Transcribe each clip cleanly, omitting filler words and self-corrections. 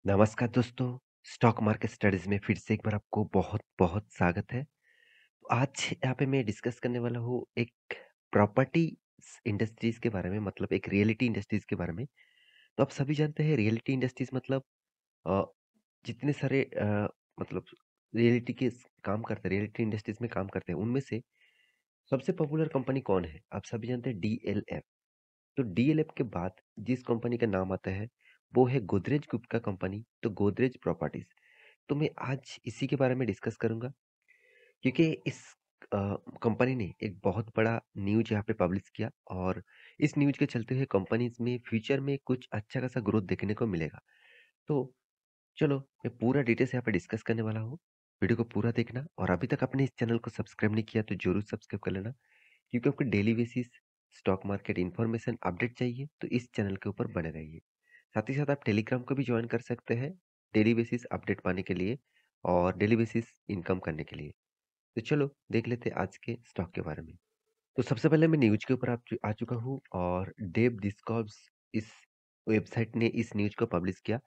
नमस्कार दोस्तों, stock market studies में फिर से एक बार आपको बहुत-बहुत स्वागत है। तो आज यहाँ पे मैं डिस्कस करने वाला हूँ एक प्रॉपर्टीज़ इंडस्ट्रीज़ के बारे में मतलब एक रियलिटी इंडस्ट्रीज़ के बारे में। तो आप सभी जानते हैं रियलिटी इंडस्ट्रीज़ मतलब अ, जितने सारे मतलब रियलिटी के स काम करते हैं, रियलिटी इंडस्ट्रीज़ में काम करते हैं, उनमें से सबसे पॉपुलर कंपनी कौन है? आप सभी जानते हैं डीएलएफ। तो डीएलएफ के बाद जिस कंपनी का नाम आता है, वो है गोदरेज ग्रुप का कंपनी, तो गोदरेज प्रॉपर्टीज़। तो मैं आज इसी के बारे में डिस्कस करूंगा क्योंकि इस कंपनी ने एक बहुत बड़ा न्यूज यहाँ पे पब्लिश किया और इस न्यूज के चलते हुए कंपनीज में फ्यूचर में कुछ अच्छा खासा ग्रोथ देखने को मिलेगा। तो चलो मैं पूरा डिटेल्स यहाँ पे डिस्कस करने वाला हूँ। वीडियो को पूरा देखना और अभी तक आपने इस चैनल को सब्सक्राइब नहीं किया तो जरूर सब्सक्राइब कर लेना क्योंकि आपको daily basis stock market information update चाहिए तो इस चैनल के ऊपर बने रहिए। साथ ही साथ आप टेलीग्राम को भी ज्वाइन कर सकते हैं डेली बेसिस अपडेट पाने के लिए और डेली बेसिस इनकम करने के लिए। तो चलो देख लेते हैं आज के स्टॉक के बारे में। तो सबसे पहले मैं न्यूज के ऊपर आ चुका हूँ और डेव डिस्कॉर्ड्स इस वेबसाइट ने इस न्यूज को पब्लिश किया।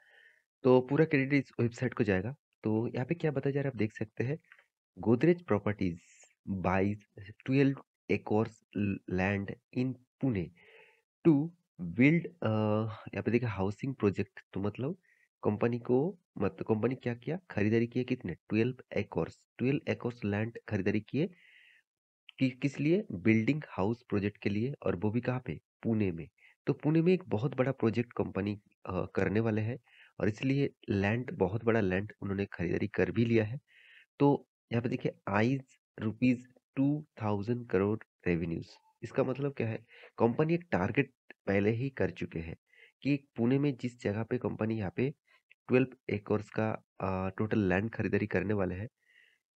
तो पूरा क्रेडिट इस वेबसाइट को जाएगा। तो यहाँ पे क्या बताया जा रहा है आप देख सकते हैं। Godrej properties buys 12 acres land in Pune to build यहाँ पे देखिए हाउसिंग प्रोजेक्ट। तो मतलब कंपनी को मतलब कंपनी क्या किया खरीदारी किए कितने 12 एकर्स लैंड खरीदारी किए कि किस लिए बिल्डिंग हाउस प्रोजेक्ट के लिए और वो भी कहाँ पे पुणे में। तो पुणे में एक बहुत बड़ा प्रोजेक्ट कंपनी करने वाले हैं और इसलिए लैंड बहुत बड़ा लैंड उन्होंने खरीदारी कर भी लिया है। तो यहाँ पे देखिए आइज रुपीज 2000 करोड़ रेवेन्यूज। इसका मतलब क्या है कंपनी एक टारगेट पहले ही कर चुके हैं कि पुणे में जिस जगह पे कंपनी यहाँ पे 12 एकर्स का टोटल लैंड खरीदारी करने वाले हैं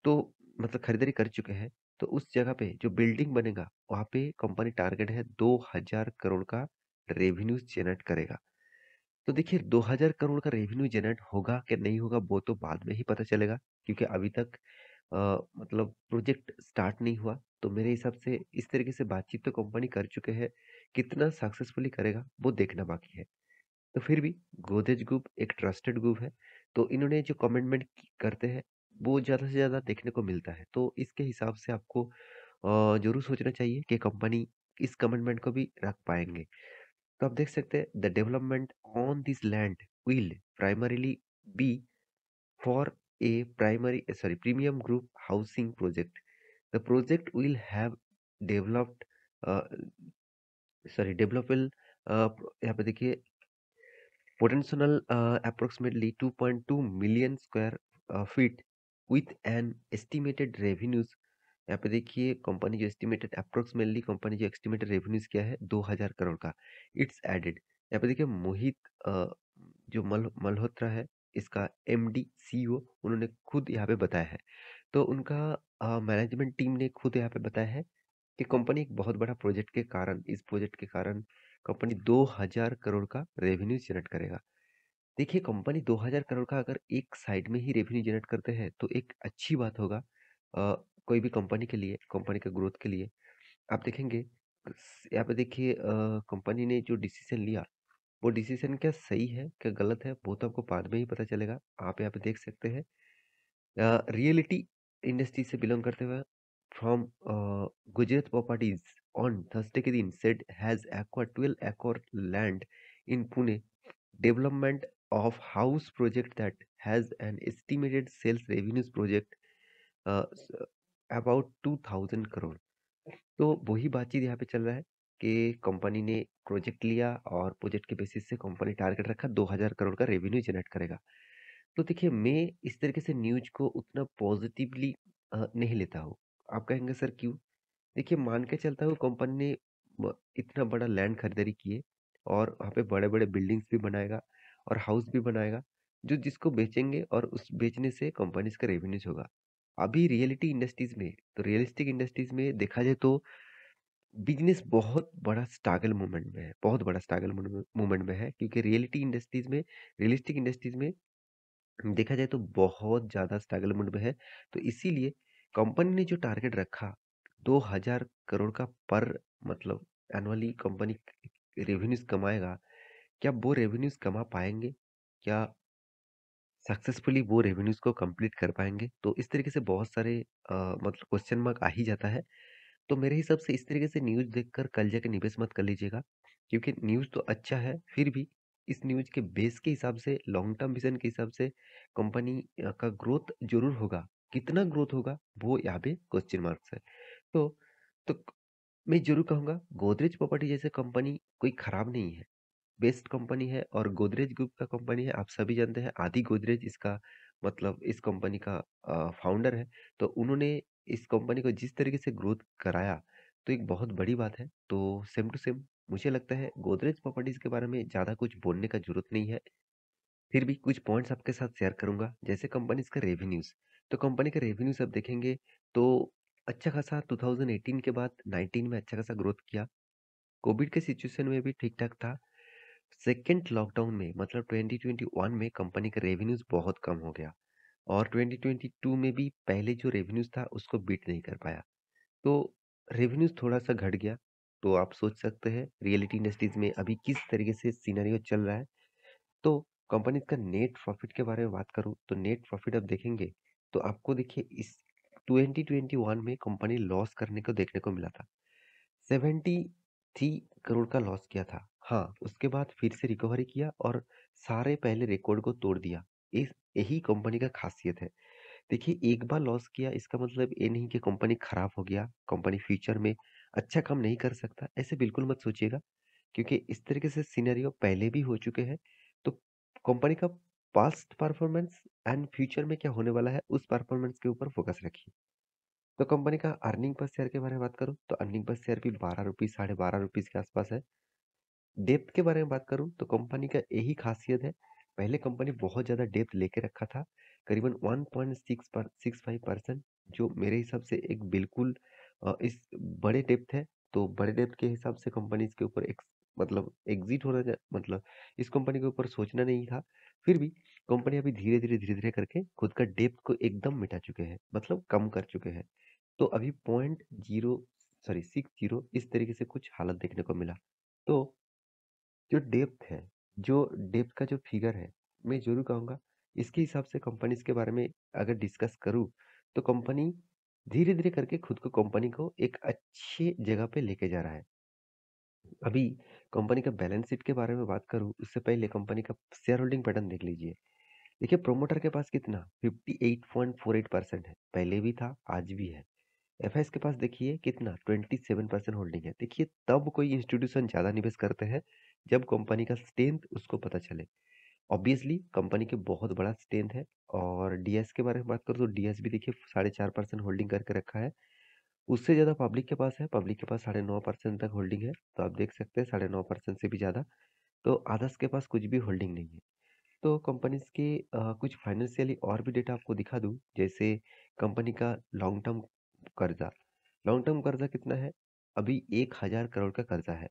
तो मतलब खरीदारी कर चुके हैं। तो उस जगह पे जो बिल्डिंग बनेगा वहाँ पे कंपनी टारगेट है 2000 करोड़ का रेवेन्यू जनरेट करेगा। तो देखिए 2000 करोड़ का रेवेन्यू जनरेट होगा कि नहीं होगा वो तो बाद में ही पता चलेगा क्योंकि अभी तक मतलब प्रोजेक्ट स्टार्ट नहीं हुआ। तो मेरे हिसाब से इस तरीके से बातचीत तो कंपनी कर चुके हैं, कितना सक्सेसफुली करेगा वो देखना बाकी है। तो फिर भी गोदरेज ग्रुप एक ट्रस्टेड ग्रुप है तो इन्होंने जो कमिटमेंट करते हैं वो ज़्यादा से ज़्यादा देखने को मिलता है। तो इसके हिसाब से आपको जरूर सोचना चाहिए कि कंपनी इस कमिटमेंट को भी रख पाएंगे। तो आप देख सकते हैं the development on this land will primarily be for a primary sorry premium group housing project. The project will have developed sorry developable यहाँ पे देखिए potential approximately 2.2 million square feet with an estimated revenues। यहाँ पे देखिए company जो estimated approximately company जो estimated revenues किया है 2000 करोड़ का। इट्स एडेड यहाँ पे देखिए मोहित जो मल्होत्रा है इसका एमडी सीईओ उन्होंने खुद यहाँ पे बताया है। तो उनका मैनेजमेंट टीम ने खुद यहाँ पे बताया है कि कंपनी एक बहुत बड़ा प्रोजेक्ट के कारण इस प्रोजेक्ट के कारण कंपनी 2000 करोड़ का रेवेन्यू जनरेट करेगा। देखिए कंपनी 2000 करोड़ का अगर एक साइड में ही रेवेन्यू जनरेट करते हैं तो एक अच्छी बात होगा कोई भी कंपनी के लिए कंपनी के ग्रोथ के लिए। आप देखेंगे यहाँ पे देखिए कंपनी ने जो डिसीजन लिया वो डिसीजन क्या सही है क्या गलत है वो तो आपको बाद में ही पता चलेगा। आप यहाँ पे देख सकते हैं रियलिटी इंडस्ट्री से बिलोंग करते हुए from Gujarat properties on Thursday के दिन सेड हैज एक्वायर्ड 12 एकड़ land in Pune development of house project that has an estimated sales revenues project about 2000 crore. तो वही बातचीत यहाँ पे चल रहा है कि कंपनी ने प्रोजेक्ट लिया और प्रोजेक्ट के बेसिस से कंपनी टारगेट रखा 2000 करोड़ का रेवेन्यू जनरेट करेगा। तो देखिए मैं इस तरीके से न्यूज को उतना पॉजिटिवली नहीं लेता हूँ। आप कहेंगे सर क्यों? देखिए मान के चलता हूँ कंपनी ने इतना बड़ा लैंड खरीदारी किए और वहाँ पे बड़े बड़े बिल्डिंग्स भी बनाएगा और हाउस भी बनाएगा जो जिसको बेचेंगे और उस बेचने से कंपनीज का रेवेन्यूज होगा। अभी रियलिटी इंडस्ट्रीज में तो रियलिस्टिक इंडस्ट्रीज में देखा जाए तो बिजनेस बहुत बड़ा स्ट्रगल मूवमेंट में है, बहुत बड़ा स्ट्रगल मूवमेंट में है क्योंकि रियलिटी इंडस्ट्रीज में रियलिस्टिक इंडस्ट्रीज में देखा जाए तो बहुत ज़्यादा स्ट्रगल मोड में है। तो इसीलिए कंपनी ने जो टारगेट रखा 2000 करोड़ का पर मतलब एनुअली कंपनी रेवेन्यूज कमाएगा, क्या वो रेवेन्यूज कमा पाएंगे? क्या सक्सेसफुली वो रेवेन्यूज़ को कंप्लीट कर पाएँगे। तो इस तरीके से बहुत सारे मतलब क्वेश्चन मार्क आ ही जाता है। तो मेरे हिसाब से इस तरीके से न्यूज़ देखकर कल जाके निवेश मत कर लीजिएगा, क्योंकि न्यूज़ तो अच्छा है, फिर भी इस न्यूज़ के बेस के हिसाब से, लॉन्ग टर्म विज़न के हिसाब से कंपनी का ग्रोथ ज़रूर होगा। कितना ग्रोथ होगा, वो यहाँ पे क्वेश्चन मार्क्स है। तो तो मैं ज़रूर कहूँगा गोदरेज प्रॉपर्टी जैसे कंपनी कोई खराब नहीं है। बेस्ट कंपनी है और गोदरेज ग्रुप का कंपनी है, आप सभी जानते हैं आदि गोदरेज इसका मतलब इस कंपनी का फाउंडर है। तो उन्होंने इस कंपनी को जिस तरीके से ग्रोथ कराया, तो एक बहुत बड़ी बात है। तो सेम टू सेम मुझे लगता है गोदरेज प्रॉपर्टीज के बारे में ज़्यादा कुछ बोलने का जरूरत नहीं है। फिर भी कुछ पॉइंट्स आपके साथ शेयर करूंगा, जैसे कंपनीज का रेवेन्यूज। तो कंपनी का रेवेन्यूज आप देखेंगे तो अच्छा खासा 2018 के बाद 19 में अच्छा खासा ग्रोथ किया। कोविड के सिचुएशन में भी ठीक ठाक था। सेकेंड लॉकडाउन में मतलब 2021 में कंपनी का रेवेन्यूज बहुत कम हो गया, और 2022 में भी पहले जो रेवेन्यूज था उसको बीट नहीं कर पाया। तो रेवेन्यूज थोड़ा सा घट गया। तो आप सोच सकते हैं रियलिटी इंडस्ट्रीज में अभी किस तरीके से सिनेरियो चल रहा है। तो कंपनी का नेट प्रॉफिट के बारे में बात करूं तो नेट प्रॉफिट आप देखेंगे तो आपको देखिए इस 2021 में कंपनी लॉस करने को देखने को मिला था। 73 करोड़ का लॉस किया था। हाँ, उसके बाद फिर से रिकवरी किया और सारे पहले रिकॉर्ड को तोड़ दिया। इस यही कंपनी का खासियत है। देखिए एक बार लॉस किया इसका मतलब ये नहीं कि कंपनी खराब हो गया, कंपनी फ्यूचर में अच्छा काम नहीं कर सकता, ऐसे बिल्कुल मत सोचिएगा। क्योंकि इस तरीके से सिनेरियो पहले भी हो चुके हैं। तो कंपनी का पास्ट परफॉर्मेंस एंड फ्यूचर में क्या होने वाला है उस परफॉर्मेंस के ऊपर फोकस रखिए। तो कंपनी का अर्निंग पर शेयर के बारे में बात करूँ तो अर्निंग पर शेयर भी 12 रुपीज़, ₹12.5 के आसपास है। डेप्थ के बारे में बात करूँ तो कंपनी का यही खासियत है। पहले कंपनी बहुत ज़्यादा डेप्थ लेके रखा था, करीबन 1.65%, जो मेरे हिसाब से एक बिल्कुल इस बड़े डेप्थ है। तो बड़े डेप्थ के हिसाब से कंपनी इसके ऊपर एक मतलब एग्जिट होना मतलब इस कंपनी के ऊपर सोचना नहीं था। फिर भी कंपनी अभी धीरे धीरे करके खुद का डेप्थ को एकदम मिटा चुके हैं, मतलब कम कर चुके हैं। तो अभी 60 इस तरीके से कुछ हालत देखने को मिला। तो जो डेप्थ है, जो डेप्थ का जो फिगर है, मैं ज़रूर कहूँगा इसके हिसाब से कंपनीज़ के बारे में अगर डिस्कस करूँ, तो कंपनी धीरे-धीरे करके खुद को कंपनी को एक अच्छी जगह पे लेके जा रहा है। अभी कंपनी का बैलेंस शीट के बारे में बात करूँ, उससे पहले कंपनी का शेयर होल्डिंग पैटर्न देख लीजिए। देखिए प्रोमोटर के पास कितना 58.48% है, पहले भी था, आज भी है। एफएस के पास देखिए कितना 27% होल्डिंग है। देखिए तब कोई इंस्टीट्यूशन ज़्यादा निवेश करते हैं जब कंपनी का स्ट्रेंथ उसको पता चले। ऑब्वियसली कंपनी के बहुत बड़ा स्ट्रेंथ है। और डीएस के बारे में बात करूँ तो डीएस भी देखिए 4.5% होल्डिंग करके रखा है। उससे ज़्यादा पब्लिक के पास है, पब्लिक के पास 9.5% तक होल्डिंग है। तो आप देख सकते हैं 9.5% से भी ज़्यादा। तो अदर्स के पास कुछ भी होल्डिंग नहीं है। तो कंपनीज के कुछ फाइनेंशियली और भी डेटा आपको दिखा दूं, जैसे कंपनी का लॉन्ग टर्म कर्जा। लॉन्ग टर्म कर्जा कितना है? अभी 1000 करोड़ का कर्जा है।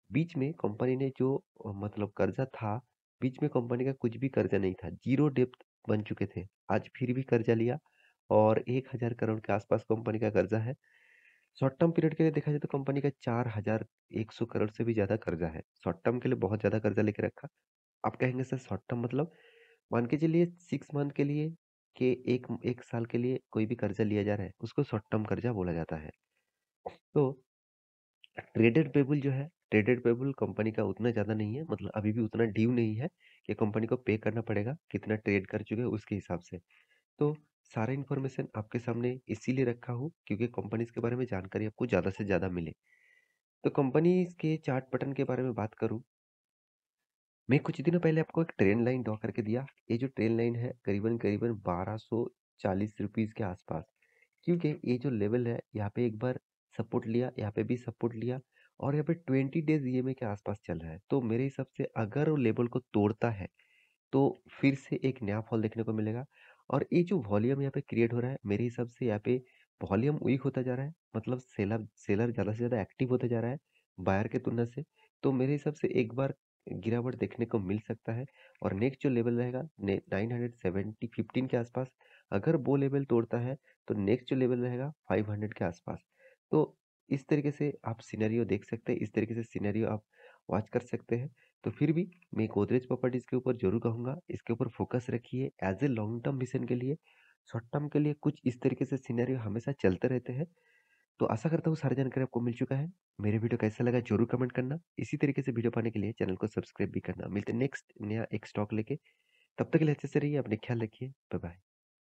बीच में कंपनी ने जो मतलब कर्जा था, बीच में कंपनी का कुछ भी कर्जा नहीं था, जीरो डेप्थ बन चुके थे। आज फिर भी कर्जा लिया और 1000 करोड़ के आसपास कंपनी का कर्जा है। शॉर्ट टर्म पीरियड के लिए देखा जाए तो कंपनी का 4100 करोड़ से भी ज्यादा कर्जा है। शॉर्ट टर्म के लिए बहुत ज्यादा कर्जा लेके रखा। आप कहेंगे सर शॉर्ट टर्म मतलब? मान के चलिए 6 मंथ के लिए कि एक एक साल के लिए कोई भी कर्जा लिया जा रहा है उसको शॉर्ट टर्म कर्जा बोला जाता है। तो ट्रेडेड पेबल जो है, ट्रेडेड पेबल कंपनी का उतना ज़्यादा नहीं है, मतलब अभी भी उतना ड्यू नहीं है कि कंपनी को पे करना पड़ेगा, कितना ट्रेड कर चुके हैं उसके हिसाब से। तो सारा इन्फॉर्मेशन आपके सामने इसीलिए रखा हूँ क्योंकि कंपनीज के बारे में जानकारी आपको ज़्यादा से ज़्यादा मिले। तो कंपनीज के चार्ट पैटर्न के बारे में बात करूँ, मैं कुछ दिनों पहले आपको एक ट्रेन लाइन ड्रॉ करके दिया। ये जो ट्रेन लाइन है करीबन करीबन 1240 रुपीज़ के आसपास, क्योंकि ये जो लेवल है यहाँ पे एक बार सपोर्ट लिया, यहाँ पे भी सपोर्ट लिया, और यहाँ पे 20 डेज ईएमए के आसपास चल रहा है। तो मेरे हिसाब से अगर वो लेवल को तोड़ता है तो फिर से एक नया फॉल देखने को मिलेगा। और ये जो वॉल्यूम यहाँ पे क्रिएट हो रहा है, मेरे हिसाब से यहाँ पे वॉल्यूम वीक होता जा रहा है, मतलब सेलर सेलर ज़्यादा से ज़्यादा एक्टिव होता जा रहा है बायर के तुलना से। तो मेरे हिसाब से एक बार गिरावट देखने को मिल सकता है। और नेक्स्ट जो लेवल रहेगा 970 15 के आसपास, अगर वो लेवल तोड़ता है तो नेक्स्ट जो लेवल रहेगा 500 के आसपास। तो इस तरीके से आप सिनेरियो देख सकते हैं, इस तरीके से सिनेरियो आप वॉच कर सकते हैं। तो फिर भी मैं गोदरेज प्रॉपर्टीज़ के ऊपर ज़रूर कहूँगा, इसके ऊपर फ़ोकस रखिए as a long term vision के लिए। शॉर्ट टर्म के लिए कुछ इस तरीके से सिनेरियो हमेशा चलते रहते हैं। तो आशा करता हूँ सारी जानकारी आपको मिल चुका है। मेरे वीडियो कैसा लगा ज़रूर कमेंट करना। इसी तरीके से वीडियो पाने के लिए चैनल को सब्सक्राइब भी करना। मिलते हैं नेक्स्ट नया एक स्टॉक लेके। तब तक के लिए अच्छे से रहिए, अपने ख्याल रखिए। Bye bye.